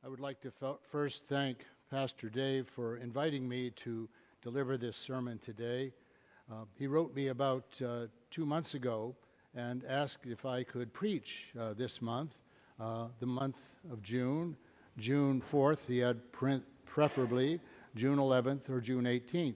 I would like to first thank Pastor Dave for inviting me to deliver this sermon today. He wrote me about 2 months ago and asked if I could preach this month, the month of June. June 4th, he had preferably June 11th or June 18th.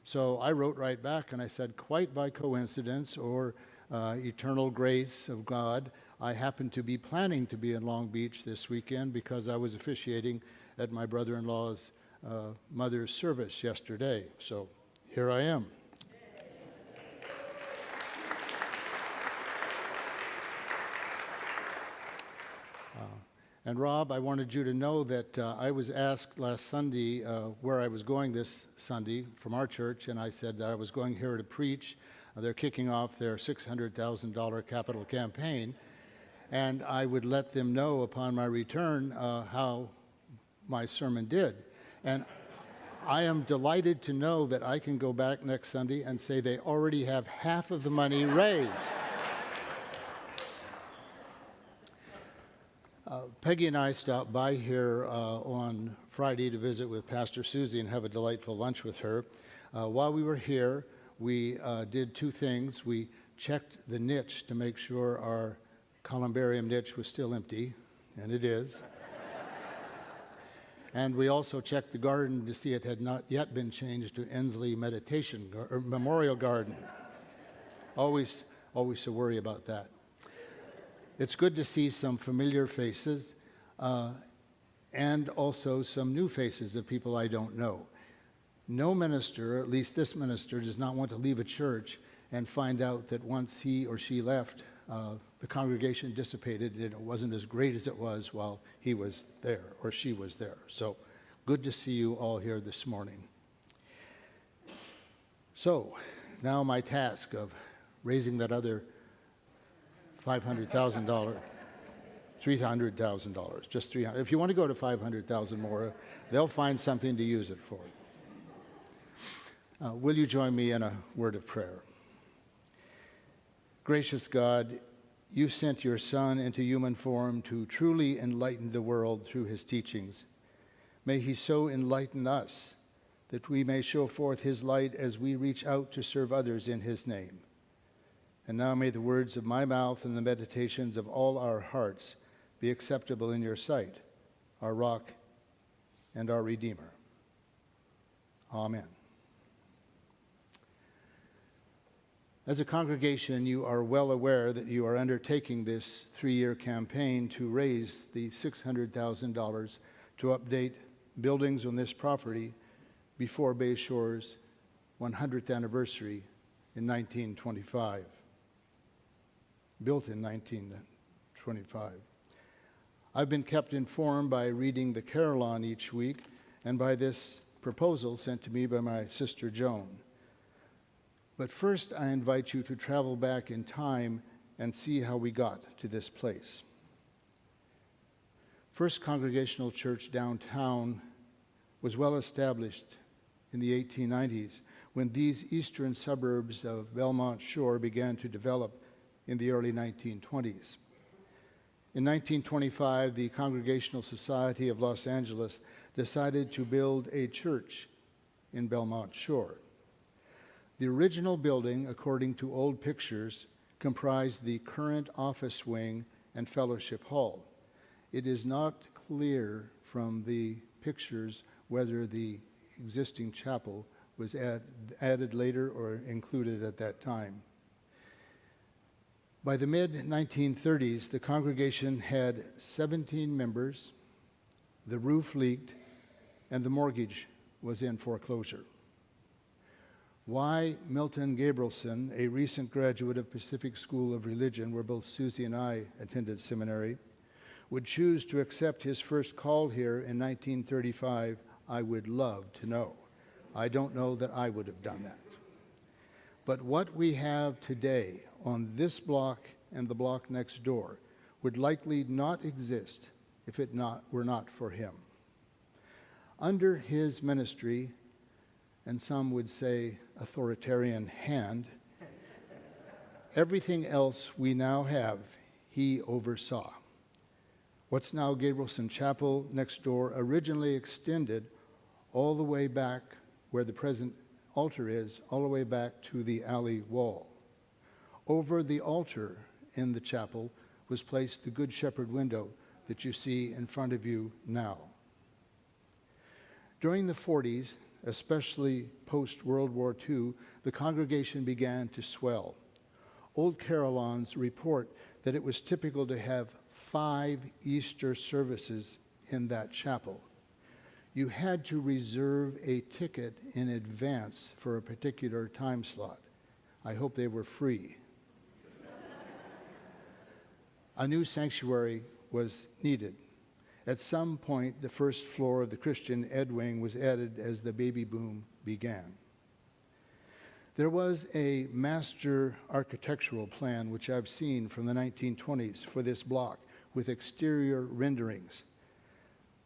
So I wrote right back and I said, quite by coincidence or eternal grace of God, I happened to be planning to be in Long Beach this weekend because I was officiating at my brother-in-law's mother's service yesterday. So here I am. And Rob, I wanted you to know that I was asked last Sunday where I was going this Sunday from our church, and I said that I was going here to preach. They're kicking off their $600,000 capital campaign, and I would let them know upon my return how my sermon did. And I am delighted to know that I can go back next Sunday and say they already have half of the money raised. Peggy and I stopped by here on Friday to visit with Pastor Susie and have a delightful lunch with her. While we were here, we did two things. We checked the niche to make sure our columbarium niche was still empty, and it is. And we also checked the garden to see it had not yet been changed to Ensley Memorial Garden. Always a worry about that. It's good to see some familiar faces and also some new faces of people I don't know. No minister, at least this minister, does not want to leave a church and find out that once he or she left, the congregation dissipated and it wasn't as great as it was while he was there or she was there. So good to see you all here this morning. So now my task of raising that other $500,000, $300,000, just $300,000. If you want to go to $500,000 more, they'll find something to use it for. Will you join me in a word of prayer? Gracious God, you sent your Son into human form to truly enlighten the world through his teachings. May he so enlighten us that we may show forth his light as we reach out to serve others in his name. And now may the words of my mouth and the meditations of all our hearts be acceptable in your sight, our rock and our Redeemer. Amen. As a congregation, you are well aware that you are undertaking this 3-year campaign to raise the $600,000 to update buildings on this property before Bayshore's 100th anniversary in 1925. Built in 1925. I've been kept informed by reading the Carillon each week and by this proposal sent to me by my sister Joan. But first, I invite you to travel back in time and see how we got to this place. First Congregational Church downtown was well established in the 1890s when these eastern suburbs of Belmont Shore began to develop in the early 1920s. In 1925, the Congregational Society of Los Angeles decided to build a church in Belmont Shore. The original building, according to old pictures, comprised the current office wing and fellowship hall. It is not clear from the pictures whether the existing chapel was added later or included at that time. By the mid-1930s, the congregation had 17 members, the roof leaked, and the mortgage was in foreclosure. Why Milton Gabrielson, a recent graduate of Pacific School of Religion, where both Susie and I attended seminary, would choose to accept his first call here in 1935, I would love to know. I don't know that I would have done that. But what we have today on this block and the block next door would likely not exist if it were not for him. Under his ministry, and some would say authoritarian hand, everything else we now have, he oversaw. What's now Gabrielson Chapel next door originally extended all the way back where the present altar is, all the way back to the alley wall. Over the altar in the chapel was placed the Good Shepherd window that you see in front of you now. During the 40s, especially post-World War II, the congregation began to swell. Old Carillons report that it was typical to have 5 Easter services in that chapel. You had to reserve a ticket in advance for a particular time slot. I hope they were free. A new sanctuary was needed. At some point, the first floor of the Christian Ed Wing was added as the baby boom began. There was a master architectural plan, which I've seen from the 1920s for this block, with exterior renderings.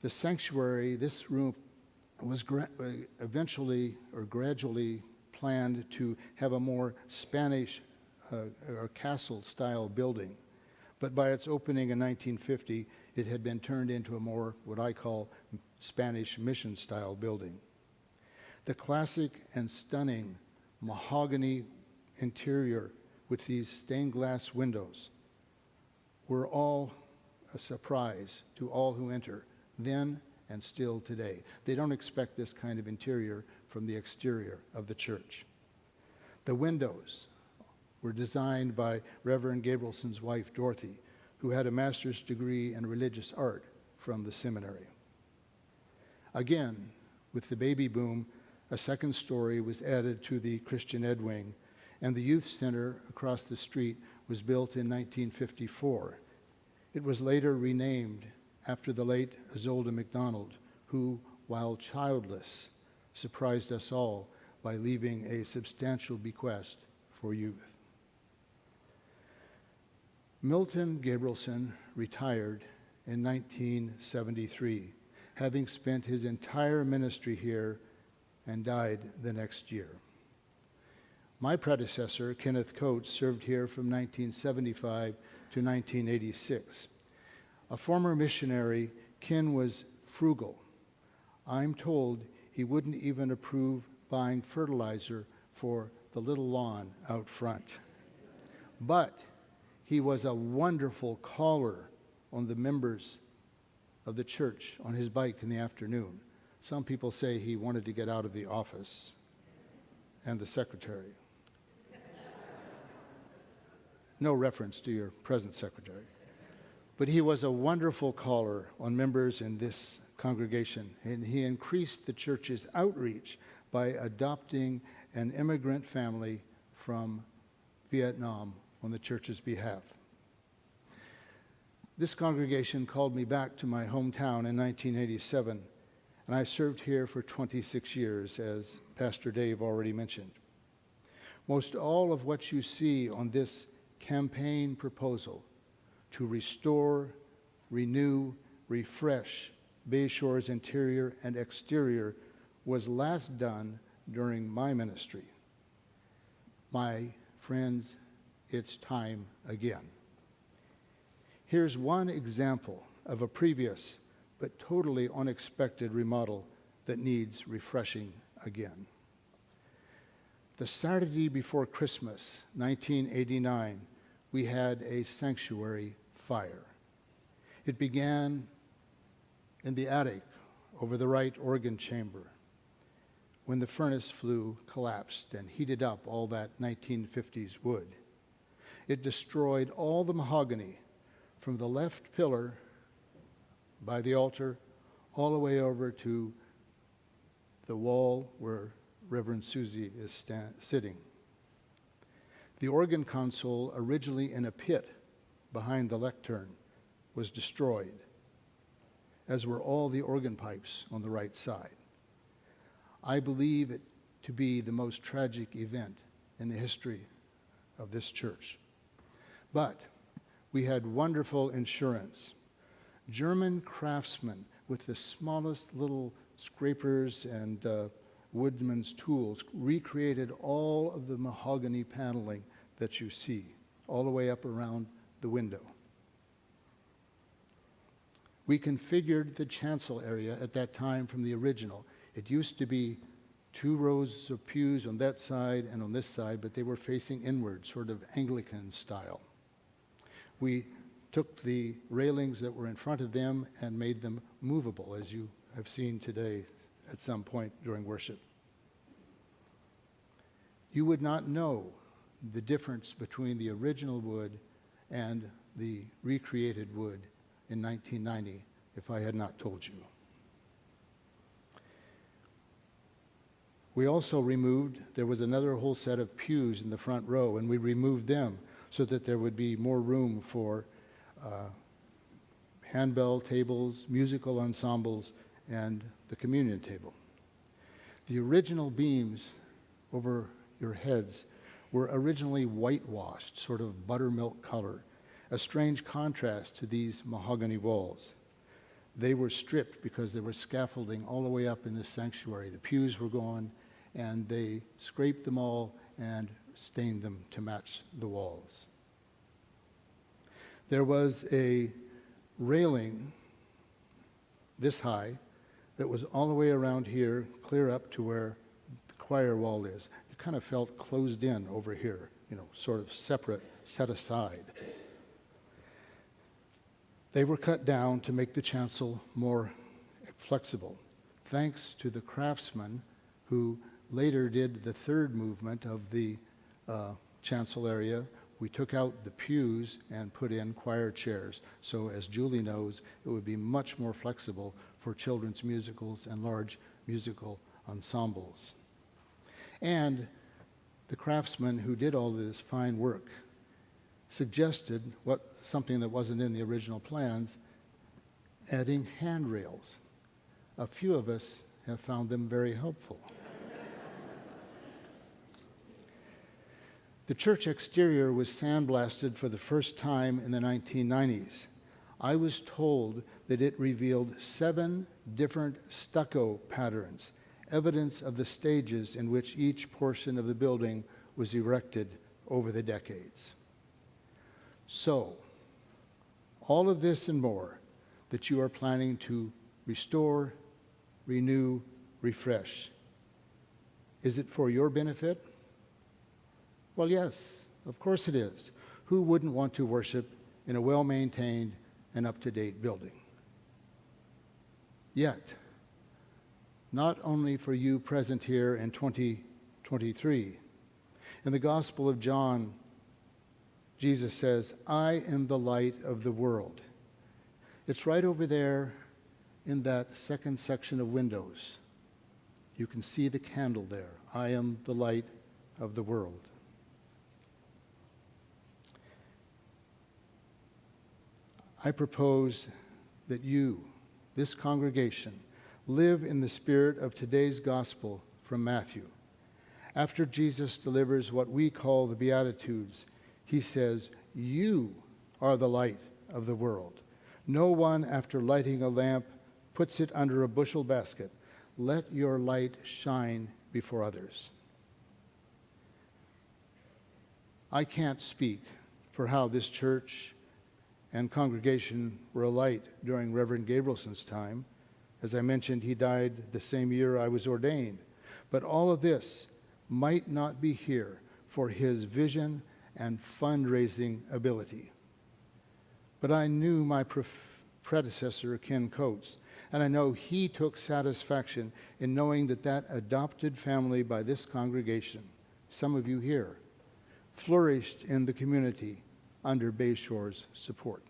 The sanctuary, this room, was eventually or gradually planned to have a more Spanish or castle-style building. But by its opening in 1950, it had been turned into a more, what I call, Spanish mission-style building. The classic and stunning mahogany interior with these stained glass windows were all a surprise to all who enter, then and still today. They don't expect this kind of interior from the exterior of the church. The windows were designed by Reverend Gabrielson's wife, Dorothy, who had a master's degree in religious art from the seminary. Again, with the baby boom, a second story was added to the Christian Ed Wing, and the youth center across the street was built in 1954. It was later renamed after the late Isolde MacDonald, who, while childless, surprised us all by leaving a substantial bequest for youth. Milton Gabrielson retired in 1973, having spent his entire ministry here, and died the next year. My predecessor, Kenneth Coates, served here from 1975 to 1986. A former missionary, Ken was frugal. I'm told he wouldn't even approve buying fertilizer for the little lawn out front. But he was a wonderful caller on the members of the church on his bike in the afternoon. Some people say he wanted to get out of the office and the secretary. No reference to your present secretary. But he was a wonderful caller on members in this congregation, and he increased the church's outreach by adopting an immigrant family from Vietnam on the church's behalf. This congregation called me back to my hometown in 1987, and I served here for 26 years, as Pastor Dave already mentioned. Most all of what you see on this campaign proposal to restore, renew, refresh Bayshore's interior and exterior was last done during my ministry. My friends, it's time again. Here's one example of a previous but totally unexpected remodel that needs refreshing again. The Saturday before Christmas, 1989, we had a sanctuary fire. It began in the attic over the right organ chamber when the furnace flue collapsed and heated up all that 1950s wood. It destroyed all the mahogany from the left pillar by the altar all the way over to the wall where Reverend Susie is sitting. The organ console, originally in a pit behind the lectern, was destroyed, as were all the organ pipes on the right side. I believe it to be the most tragic event in the history of this church. But we had wonderful insurance. German craftsmen with the smallest little scrapers and woodman's tools recreated all of the mahogany paneling that you see, all the way up around the window. We configured the chancel area at that time from the original. It used to be 2 rows of pews on that side and on this side, but they were facing inward, sort of Anglican style. We took the railings that were in front of them and made them movable, as you have seen today at some point during worship. You would not know the difference between the original wood and the recreated wood in 1990 if I had not told you. We also there was another whole set of pews in the front row, and we removed them so that there would be more room for handbell tables, musical ensembles, and the communion table. The original beams over your heads were originally whitewashed, sort of buttermilk color, a strange contrast to these mahogany walls. They were stripped because there was scaffolding all the way up in this sanctuary. The pews were gone, and they scraped them all and stained them to match the walls. There was a railing this high that was all the way around here, clear up to where the choir wall is. It kind of felt closed in over here, sort of separate, set aside. They were cut down to make the chancel more flexible, thanks to the craftsman who later did the third movement of the chancel area. We took out the pews and put in choir chairs. So as Julie knows, it would be much more flexible for children's musicals and large musical ensembles. And the craftsman who did all this fine work suggested something that wasn't in the original plans, adding handrails. A few of us have found them very helpful. The church exterior was sandblasted for the first time in the 1990s. I was told that it revealed 7 different stucco patterns, evidence of the stages in which each portion of the building was erected over the decades. So, all of this and more that you are planning to restore, renew, refresh, is it for your benefit? Well, yes, of course it is. Who wouldn't want to worship in a well-maintained and up-to-date building? Yet, not only for you present here in 2023, in the Gospel of John, Jesus says, "I am the light of the world." It's right over there in that second section of windows. You can see the candle there. I am the light of the world. I propose that you, this congregation, live in the spirit of today's gospel from Matthew. After Jesus delivers what we call the Beatitudes, he says, "You are the light of the world. No one, after lighting a lamp, puts it under a bushel basket. Let your light shine before others." I can't speak for how this church and congregation were a light during Reverend Gabrielson's time. As I mentioned, he died the same year I was ordained. But all of this might not be here for his vision and fundraising ability. But I knew my predecessor, Ken Coates, and I know he took satisfaction in knowing that adopted family by this congregation, some of you here, flourished in the community under Bayshore's support.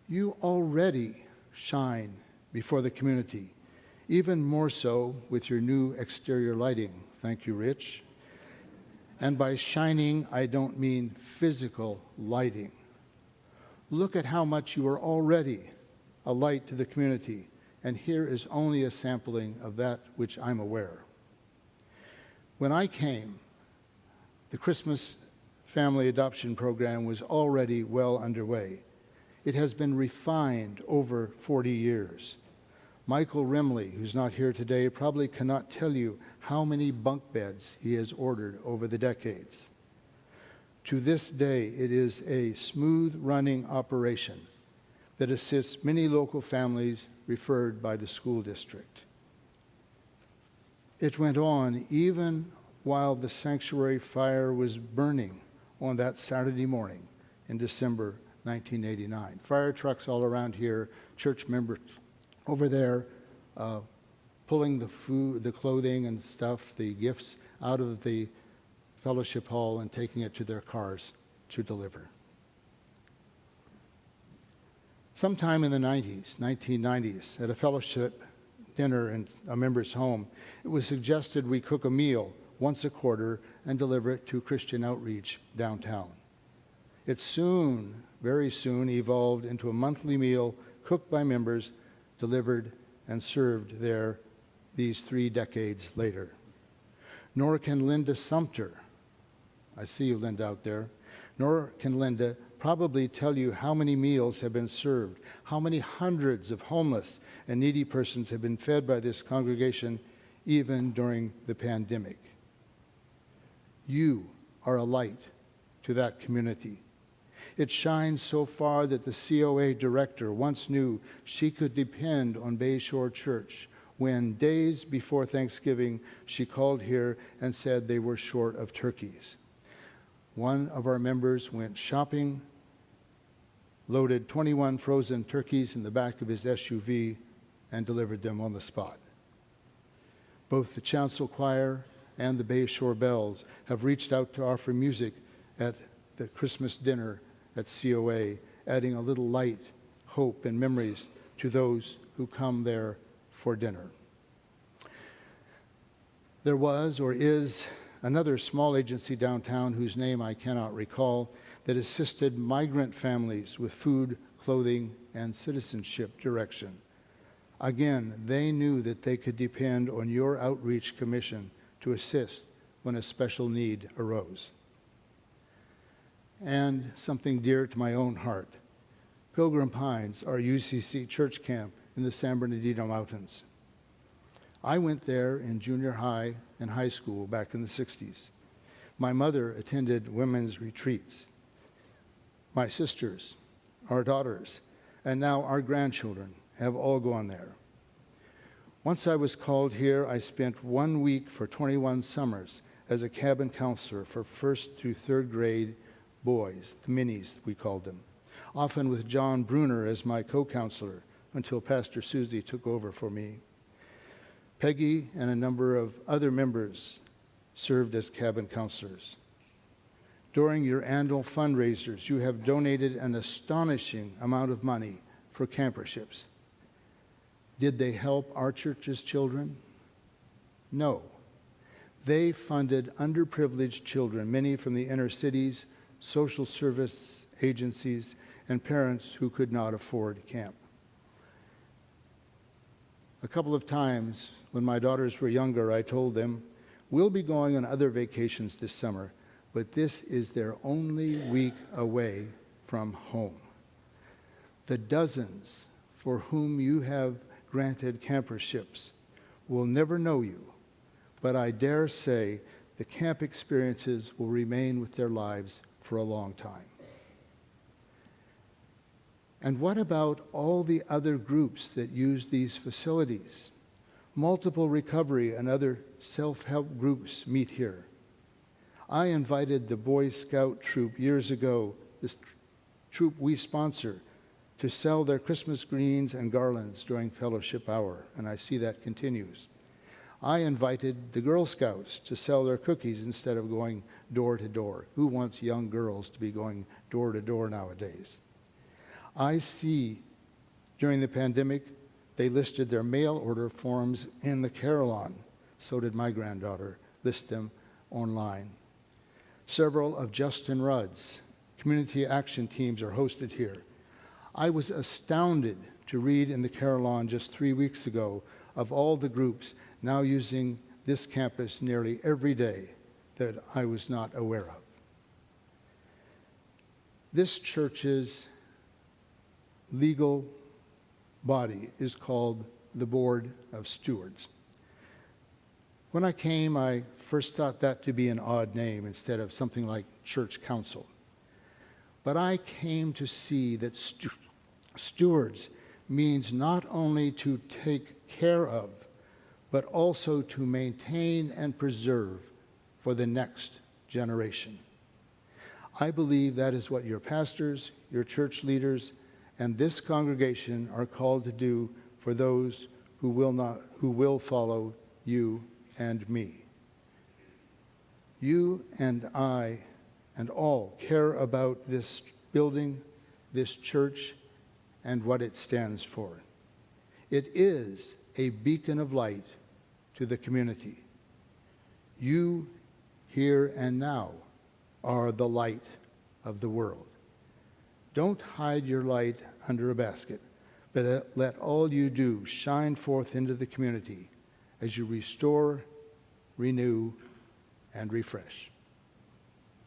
You already shine before the community, even more so with your new exterior lighting. Thank you, Rich. And by shining, I don't mean physical lighting. Look at how much you are already a light to the community, and here is only a sampling of that which I'm aware. When I came, the Christmas family adoption program was already well underway. It has been refined over 40 years. Michael Rimley, who's not here today, probably cannot tell you how many bunk beds he has ordered over the decades. To this day, it is a smooth running operation. that assists many local families referred by the school district. It went on even while the sanctuary fire was burning on that Saturday morning in December 1989. Fire trucks all around here, church members over there pulling the food, the clothing and stuff, the gifts out of the fellowship hall and taking it to their cars to deliver. Sometime in the 1990s, at a fellowship dinner in a member's home, it was suggested we cook a meal once a quarter and deliver it to Christian Outreach downtown. It soon, very soon, evolved into a monthly meal cooked by members, delivered and served there these 3 decades later. Nor can Linda Sumter, I see you, Linda, out there, nor can Linda probably tell you how many meals have been served, how many hundreds of homeless and needy persons have been fed by this congregation even during the pandemic. You are a light to that community. It shines so far that the COA director once knew she could depend on Bayshore Church when days before Thanksgiving she called here and said they were short of turkeys. One of our members went shopping, loaded 21 frozen turkeys in the back of his SUV, and delivered them on the spot. Both the Chancel Choir and the Bayshore Bells have reached out to offer music at the Christmas dinner at COA, adding a little light, hope, and memories to those who come there for dinner. There was or is another small agency downtown whose name I cannot recall that assisted migrant families with food, clothing, and citizenship direction. Again, they knew that they could depend on your outreach commission to assist when a special need arose. And something dear to my own heart, Pilgrim Pines, our UCC church camp in the San Bernardino Mountains. I went there in junior high and high school back in the 60s. My mother attended women's retreats. My sisters, our daughters, and now our grandchildren have all gone there. Once I was called here, I spent 1 week for 21 summers as a cabin counselor for 1st through 3rd grade boys, the minis we called them, often with John Bruner as my co-counselor until Pastor Susie took over for me. Peggy and a number of other members served as cabin counselors. During your annual fundraisers, you have donated an astonishing amount of money for camperships. Did they help our church's children? No. They funded underprivileged children, many from the inner cities, social service agencies, and parents who could not afford camp. A couple of times when my daughters were younger, I told them, we'll be going on other vacations this summer, but this is their only week away from home. The dozens for whom you have granted camperships will never know you, but I dare say the camp experiences will remain with their lives for a long time. And what about all the other groups that use these facilities? Multiple recovery and other self-help groups meet here. I invited the Boy Scout troop years ago, this troop we sponsor, to sell their Christmas greens and garlands during fellowship hour, and I see that continues. I invited the Girl Scouts to sell their cookies instead of going door to door. Who wants young girls to be going door to door nowadays? I see during the pandemic, they listed their mail order forms in the Carillon. So did my granddaughter list them online. Several of Justin Rudd's community action teams are hosted here. I was astounded to read in the Carillon just 3 weeks ago of all the groups now using this campus nearly every day that I was not aware of. This church's legal body is called the Board of Stewards. When I came, I first thought that to be an odd name instead of something like church council. But I came to see that Stewards means not only to take care of, but also to maintain and preserve for the next generation. I believe that is what your pastors, your church leaders, and this congregation are called to do for those who will follow you and me. You and I and all care about this building, this church, and what it stands for. It is a beacon of light to the community. You, here and now, are the light of the world. Don't hide your light under a basket, but let all you do shine forth into the community as you restore, renew, and refresh.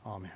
Amen.